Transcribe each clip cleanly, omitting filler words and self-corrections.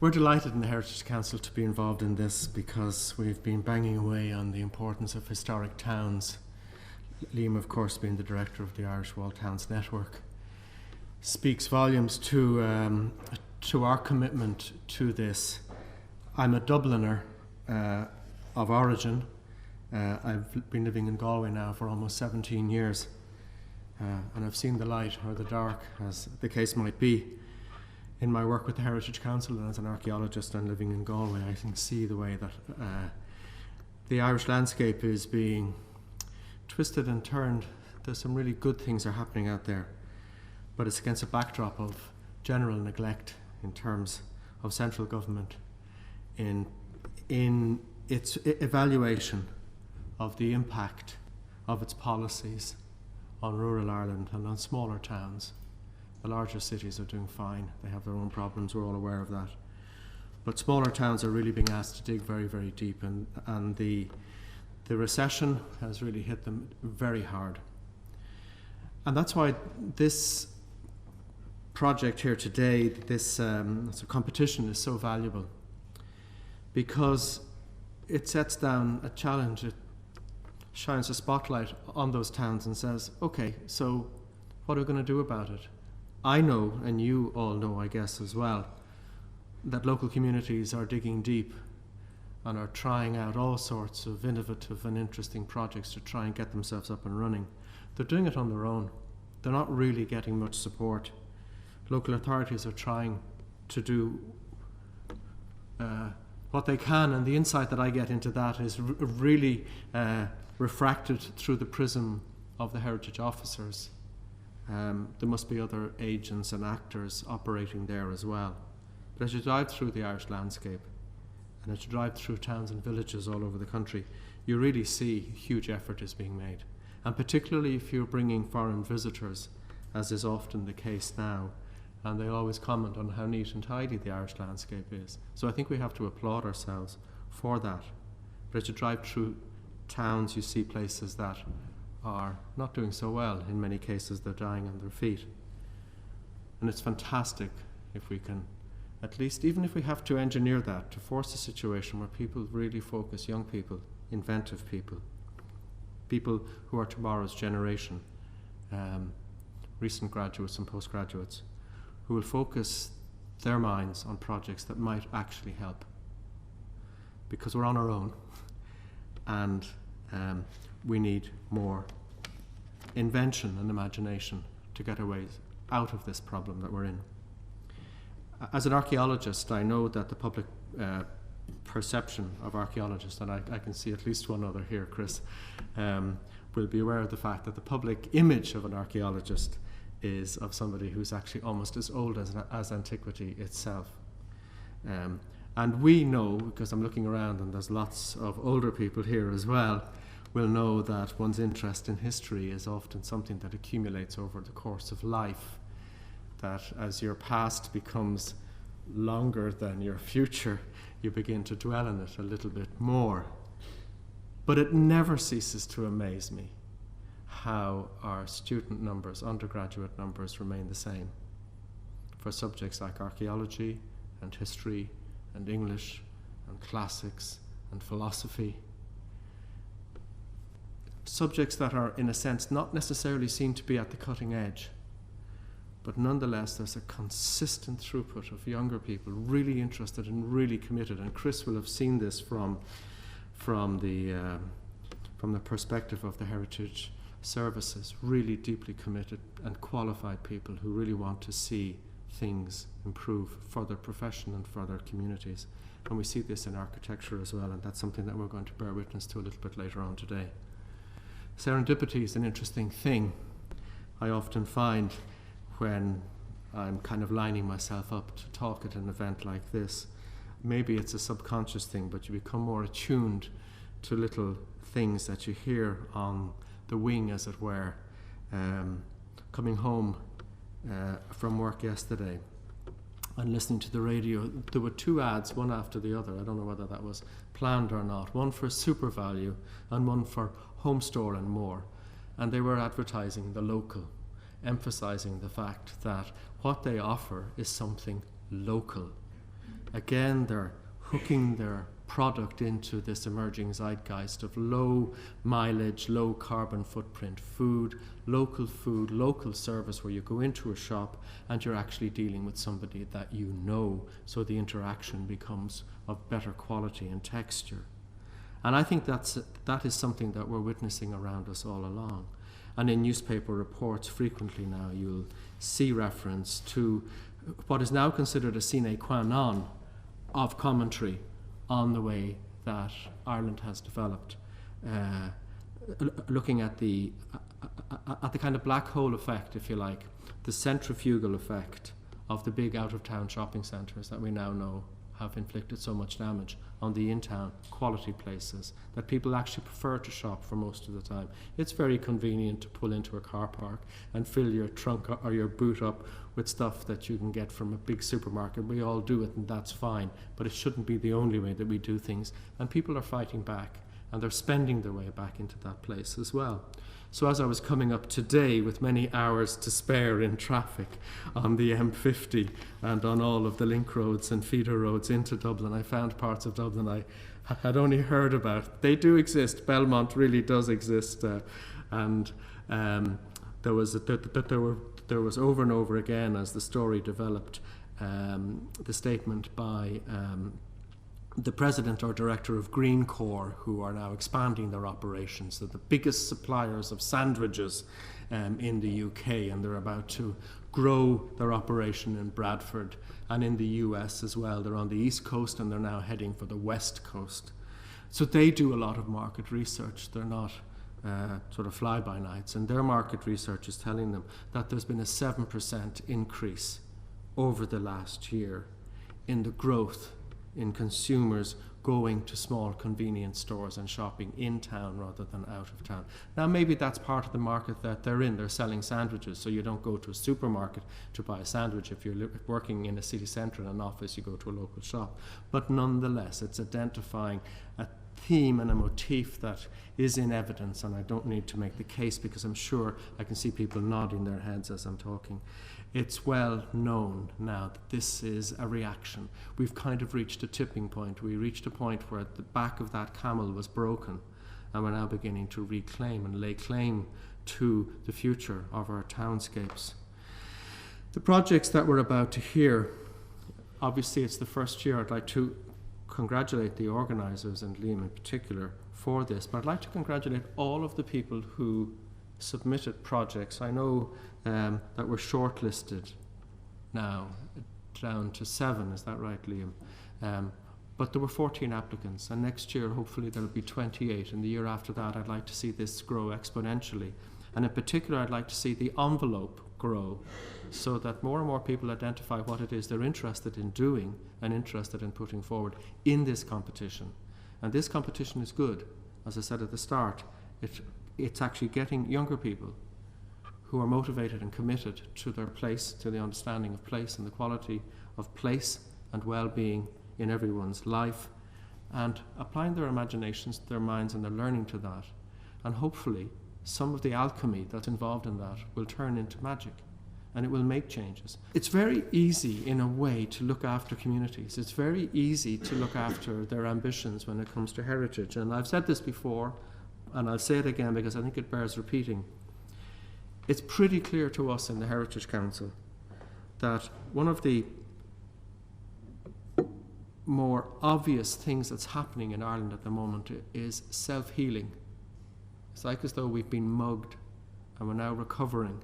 We're delighted in the Heritage Council to be involved in this because we've been banging away on the importance of historic towns. Liam, of course, being the director of the Irish Wall Towns Network, speaks volumes to our commitment to this. I'm a Dubliner of origin. I've been living in Galway now for almost 17 years, and I've seen the light or the dark, as the case might be. In my work with the Heritage Council and as an archaeologist and living in Galway, I can see the way that the Irish landscape is being twisted and turned. There's some really good things are happening out there, but it's against a backdrop of general neglect in terms of central government in its evaluation of the impact of its policies on rural Ireland and on smaller towns. The larger cities are doing fine. They have their own problems. We're all aware of that. But smaller towns are really being asked to dig very, very deep, and the recession has really hit them very hard. And that's why this project here today, this competition, is so valuable, because it sets down a challenge. It shines a spotlight on those towns and says, okay, so what are we going to do about it? I know, and you all know, I guess, as well, that local communities are digging deep and are trying out all sorts of innovative and interesting projects to try and get themselves up and running. They're doing it on their own. They're not really getting much support. Local authorities are trying to do what they can, and the insight that I get into that is really refracted through the prism of the heritage officers. There must be other agents and actors operating there as well. But as you drive through the Irish landscape, and as you drive through towns and villages all over the country, you really see huge effort is being made. And particularly if you're bringing foreign visitors, as is often the case now, and they always comment on how neat and tidy the Irish landscape is. So I think we have to applaud ourselves for that. But as you drive through towns, you see places that are not doing so well. In many cases, they're dying on their feet. And it's fantastic if we can, at least, even if we have to engineer that, to force a situation where people really focus, young people, inventive people, people who are tomorrow's generation, recent graduates and postgraduates, who will focus their minds on projects that might actually help. Because we're on our own, and we need more invention and imagination to get our ways out of this problem that we're in. As an archaeologist, I know that the public perception of archaeologists, and I can see at least one other here, Chris, will be aware of the fact that the public image of an archaeologist is of somebody who's actually almost as old as antiquity itself. And we know, because I'm looking around and there's lots of older people here as well, will know that one's interest in history is often something that accumulates over the course of life, that as your past becomes longer than your future, you begin to dwell on it a little bit more. But it never ceases to amaze me how our student numbers, undergraduate numbers, remain the same for subjects like archaeology and history and English and classics and philosophy. Subjects that are, in a sense, not necessarily seen to be at the cutting edge, but nonetheless there's a consistent throughput of younger people really interested and really committed. And Chris will have seen this from the perspective of the heritage services, really deeply committed and qualified people who really want to see things improve for their profession and for their communities. And we see this in architecture as well, and that's something that we're going to bear witness to a little bit later on today. Serendipity is an interesting thing. I often find when I'm kind of lining myself up to talk at an event like this, maybe it's a subconscious thing, but you become more attuned to little things that you hear on the wing, as it were. Coming home from work yesterday and listening to the radio, there were two ads, one after the other. I don't know whether that was planned or not. One for Super Value and one for Home Store and More. And they were advertising the local, emphasizing the fact that what they offer is something local. Again, they're hooking their product into this emerging zeitgeist of low mileage, low carbon footprint food, local service, where you go into a shop and you're actually dealing with somebody that you know, so the interaction becomes of better quality and texture. And I think that is something that we're witnessing around us all along. And in newspaper reports, frequently now you'll see reference to what is now considered a sine qua non of commentary on the way that Ireland has developed, looking at the kind of black hole effect, if you like, the centrifugal effect of the big out-of-town shopping centres that we now know have inflicted so much damage on the in-town quality places that people actually prefer to shop for most of the time. It's very convenient to pull into a car park and fill your trunk or your boot up with stuff that you can get from a big supermarket. We all do it, and that's fine, but it shouldn't be the only way that we do things. And people are fighting back, and they're spending their way back into that place as well. So as I was coming up today with many hours to spare in traffic on the M50 and on all of the link roads and feeder roads into Dublin, I found parts of Dublin I had only heard about. They do exist. Belmont really does exist. And there was over and over again, as the story developed, the statement by the president or director of Greencore, who are now expanding their operations. They're the biggest suppliers of sandwiches in the UK, and they're about to grow their operation in Bradford and in the US as well. They're on the East Coast, and they're now heading for the West Coast. So they do a lot of market research. They're not sort of fly-by-nights, and their market research is telling them that there's been a 7% increase over the last year in the growth in consumers going to small convenience stores and shopping in town rather than out of town. Now, maybe that's part of the market that they're in. They're selling sandwiches, so you don't go to a supermarket to buy a sandwich. If you're working in a city centre in an office, you go to a local shop. But nonetheless, it's identifying a theme and a motif that is in evidence, and I don't need to make the case because I'm sure I can see people nodding their heads as I'm talking. It's well known now that this is a reaction. We've kind of reached a tipping point. We reached a point where the back of that camel was broken, and we're now beginning to reclaim and lay claim to the future of our townscapes. The projects that we're about to hear, obviously it's the first year. I'd like to congratulate the organisers, and Liam in particular, for this, but I'd like to congratulate all of the people who submitted projects. I know that we're shortlisted now down to 7, is that right, Liam? But there were 14 applicants, and next year hopefully there'll be 28, and the year after that I'd like to see this grow exponentially. And in particular, I'd like to see the envelope grow so that more and more people identify what it is they're interested in doing and interested in putting forward in this competition. And this competition is good. As I said at the start, it's actually getting younger people who are motivated and committed to their place, to the understanding of place and the quality of place and well-being in everyone's life, and applying their imaginations, their minds, and their learning to that. And hopefully some of the alchemy that's involved in that will turn into magic, and it will make changes. It's very easy in a way to look after communities. It's very easy to look after their ambitions when it comes to heritage. And I've said this before, and I'll say it again because I think it bears repeating. It's pretty clear to us in the Heritage Council that one of the more obvious things that's happening in Ireland at the moment is self-healing. It's like as though we've been mugged and we're now recovering,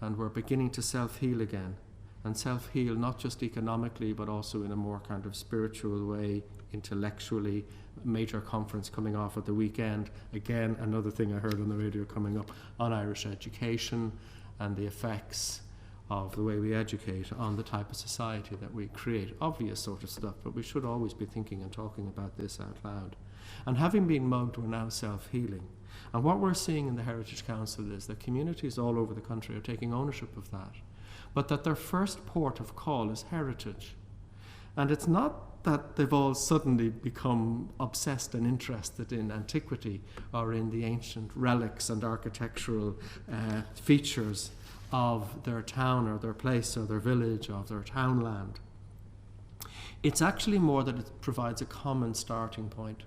and we're beginning to self-heal again, and self-heal not just economically but also in a more kind of spiritual way, intellectually. Major conference coming off at the weekend, again another thing I heard on the radio coming up on Irish education and the effects of the way we educate on the type of society that we create. Obvious sort of stuff, but we should always be thinking and talking about this out loud. And having been mugged, we're now self-healing. And what we're seeing in the Heritage Council is that communities all over the country are taking ownership of that, but that their first port of call is heritage. And it's not that they've all suddenly become obsessed and interested in antiquity or in the ancient relics and architectural features of their town or their place or their village or their townland. It's actually more that it provides a common starting point.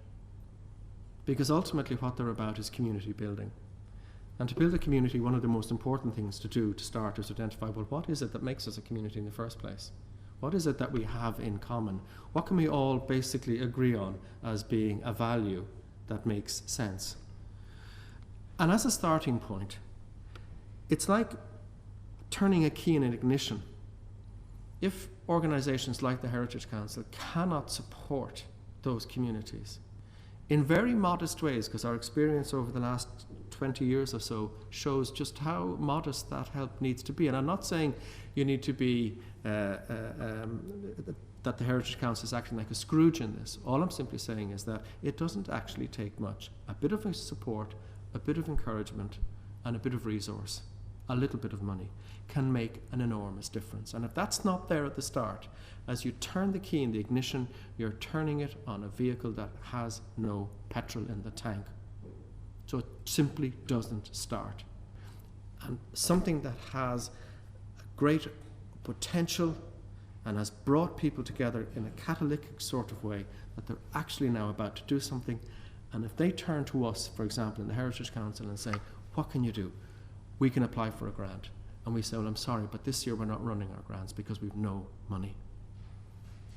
Because ultimately what they're about is community building. And to build a community, one of the most important things to do to start is to identify, well, what is it that makes us a community in the first place? What is it that we have in common? What can we all basically agree on as being a value that makes sense? And as a starting point, it's like turning a key in an ignition. If organisations like the Heritage Council cannot support those communities in very modest ways, because our experience over the last 20 years or so shows just how modest that help needs to be. And I'm not saying you need to be, that the Heritage Council is acting like a Scrooge in this. All I'm simply saying is that it doesn't actually take much. A bit of support, a bit of encouragement, and a bit of resource, a little bit of money, can make an enormous difference. And if that's not there at the start, as you turn the key in the ignition, you're turning it on a vehicle that has no petrol in the tank. So it simply doesn't start. And something that has a great potential and has brought people together in a catalytic sort of way, that they're actually now about to do something. And if they turn to us, for example, in the Heritage Council and say, what can you do? We can apply for a grant. And we say, well, I'm sorry, but this year we're not running our grants because we've no money.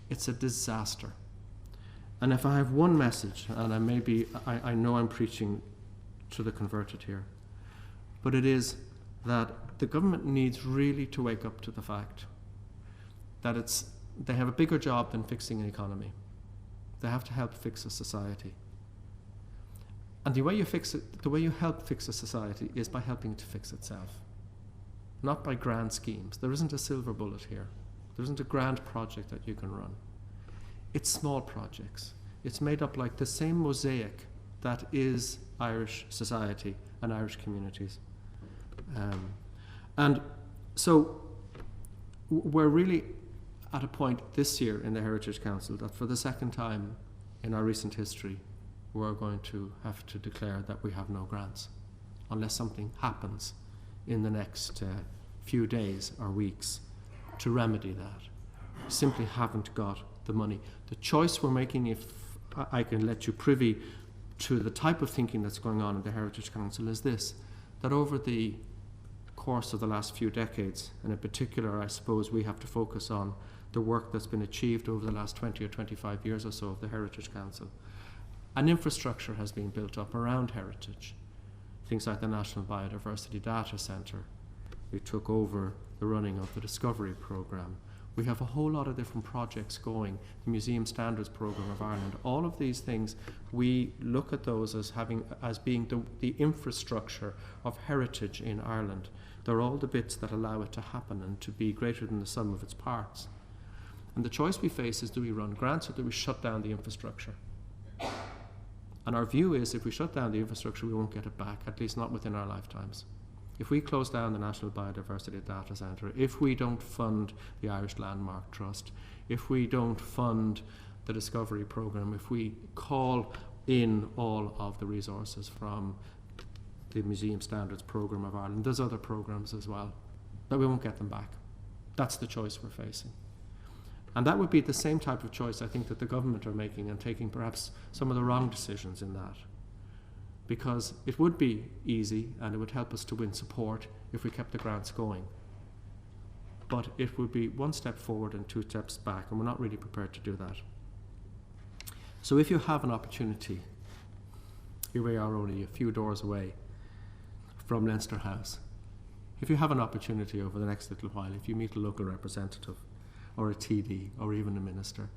It's a disaster. And if I have one message, and I know I'm preaching to the converted here, but it is that the government needs really to wake up to the fact that they have a bigger job than fixing an economy. They have to help fix a society. And the way you help fix a society is by helping it to fix itself, not by grand schemes. There isn't a silver bullet here. There isn't a grand project that you can run. It's small projects. It's made up like the same mosaic that is Irish society and Irish communities. And so we're really at a point this year in the Heritage Council that for the second time in our recent history, we're going to have to declare that we have no grants unless something happens in the next few days or weeks to remedy that. We simply haven't got the money. The choice we're making, if I can let you privy to the type of thinking that's going on in the Heritage Council, is this, that over the course of the last few decades, and in particular I suppose we have to focus on the work that's been achieved over the last 20 or 25 years or so of the Heritage Council, an infrastructure has been built up around heritage. Things like the National Biodiversity Data Centre. We took over the running of the Discovery Programme. We have a whole lot of different projects going. The Museum Standards Programme of Ireland. All of these things, we look at those as being the infrastructure of heritage in Ireland. They're all the bits that allow it to happen and to be greater than the sum of its parts. And the choice we face is, do we run grants or do we shut down the infrastructure? And our view is, if we shut down the infrastructure, we won't get it back, at least not within our lifetimes. If we close down the National Biodiversity Data Centre, if we don't fund the Irish Landmark Trust, if we don't fund the Discovery Programme, if we call in all of the resources from the Museum Standards Programme of Ireland, there's other programmes as well, that we won't get them back. That's the choice we're facing. And that would be the same type of choice I think that the government are making, and taking perhaps some of the wrong decisions in that. Because it would be easy and it would help us to win support if we kept the grants going. But it would be one step forward and two steps back, and we're not really prepared to do that. So if you have an opportunity, here we are only a few doors away from Leinster House. If you have an opportunity over the next little while, if you meet a local representative or a TD or even a minister,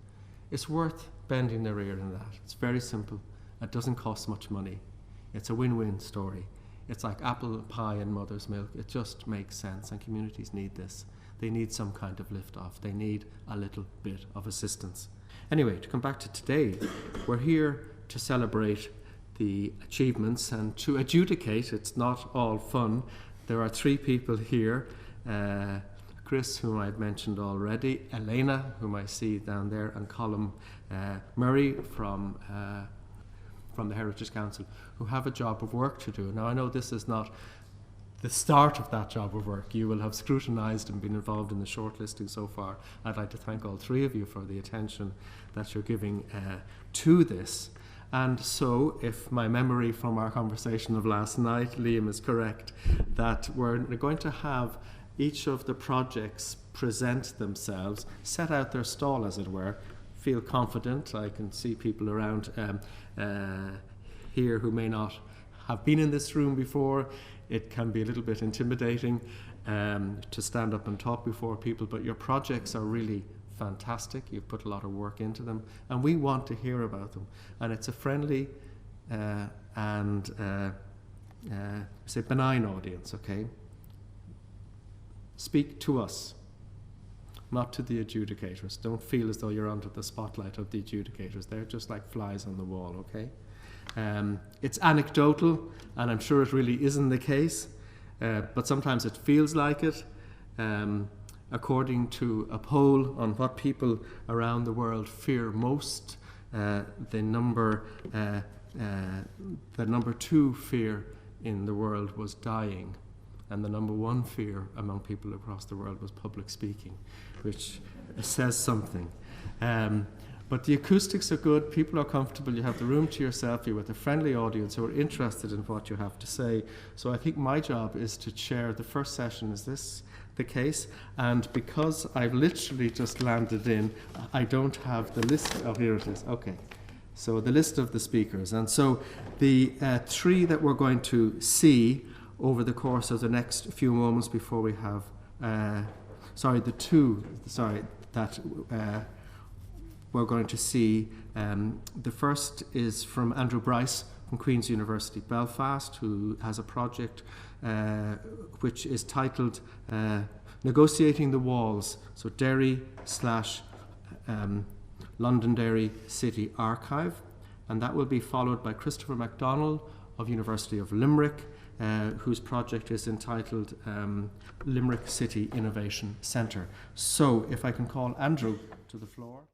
it's worth bending their ear in that. It's very simple. It doesn't cost much money. It's a win-win story. It's like apple pie and mother's milk. It just makes sense, and communities need this. They need some kind of lift-off. They need a little bit of assistance. Anyway, to come back to today, we're here to celebrate the achievements and to adjudicate. It's not all fun. There are three people here. Chris, whom I've mentioned already, Elena, whom I see down there, and Colm Murray from the Heritage Council, who have a job of work to do. Now, I know this is not the start of that job of work. You will have scrutinised and been involved in the shortlisting so far. I'd like to thank all three of you for the attention that you're giving to this. And so, if my memory from our conversation of last night, Liam, is correct, that we're going to have each of the projects present themselves, set out their stall, as it were, feel confident. I can see people around here who may not have been in this room before. It can be a little bit intimidating to stand up and talk before people, but your projects are really fantastic. You've put a lot of work into them, and we want to hear about them. And it's a friendly and say benign audience, okay? Speak to us, not to the adjudicators. Don't feel as though you're under the spotlight of the adjudicators. They're just like flies on the wall, okay? It's anecdotal, and I'm sure it really isn't the case, but sometimes it feels like it. According to a poll on what people around the world fear most, the number 2 fear in the world was dying, and the number 1 fear among people across the world was public speaking, which says something. But the acoustics are good, people are comfortable, you have the room to yourself, you're with a friendly audience who are interested in what you have to say. So I think my job is to chair the first session. Is this the case? And because I've literally just landed in, I don't have the list. Oh, here it is. Okay. So the list of the speakers. And so the 3 that we're going to see over the course of the next few moments before we have, the 2 that we're going to see. The first is from Andrew Bryce from Queen's University Belfast, who has a project which is titled Negotiating the Walls, so Derry / Londonderry City Archive. And that will be followed by Christopher MacDonald of University of Limerick, whose project is entitled Limerick City Innovation Centre. So if I can call Andrew to the floor.